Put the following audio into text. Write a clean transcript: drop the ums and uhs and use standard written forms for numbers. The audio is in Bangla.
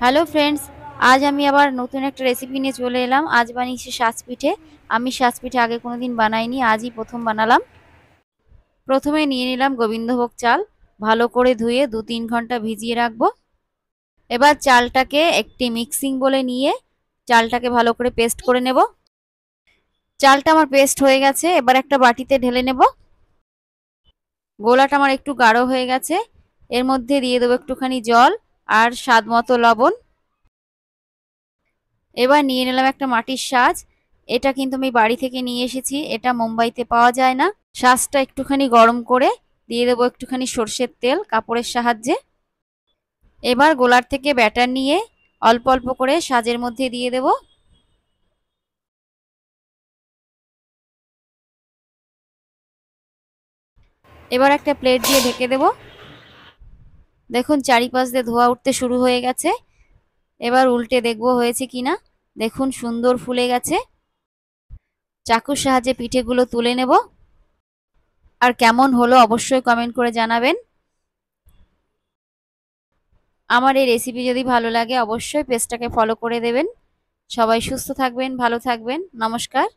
হ্যালো ফ্রেন্ডস, আজ আমি আবার নতুন একটা রেসিপি নিয়ে চলে এলাম। আজ বানিয়েছি সাজ পিঠে। আমি সাজ পিঠে আগে কোনোদিন বানাইনি, আজই প্রথম বানালাম। প্রথমে নিয়ে নিলাম গোবিন্দভোগ চাল, ভালো করে ধুয়ে 2-3 ঘন্টা ভিজিয়ে রাখবো। এবার চালটাকে একটি মিক্সিং বলে নিয়ে চালটাকে ভালো করে পেস্ট করে নেব। চালটা আমার পেস্ট হয়ে গেছে, এবার একটা বাটিতে ঢেলে নেব। গোলাটা আমার একটু গাঢ় হয়ে গেছে, এর মধ্যে দিয়ে দেবো একটুখানি জল আর স্বাদ মতো লবণ। এবার নিয়ে নিলাম একটা মাটির সাজ। এটা কিন্তু আমি বাড়ি থেকে নিয়ে এসেছি, এটা মুম্বাইতে পাওয়া যায় না। সাজটা একটুখানি গরম করে দিয়ে দেবো একটুখানি সর্ষের তেল কাপড়ের সাহায্যে। এবার গোলার থেকে ব্যাটার নিয়ে অল্প অল্প করে সাজের মধ্যে দিয়ে দেব। এবার একটা প্লেট দিয়ে ঢেকে দেব। দেখুন চারিপাশ দিয়ে ধোয়া উঠতে শুরু হয়ে গেছে। এবার উল্টে দেখবো হয়েছে কিনা। দেখুন সুন্দর ফুলে গেছে। চাকুর সাহায্যে পিঠেগুলো তুলে নেব। আর কেমন হলো অবশ্যই কমেন্ট করে জানাবেন। আমার এই রেসিপি যদি ভালো লাগে অবশ্যই পেজটাকে ফলো করে দেবেন। সবাই সুস্থ থাকবেন, ভালো থাকবেন। নমস্কার।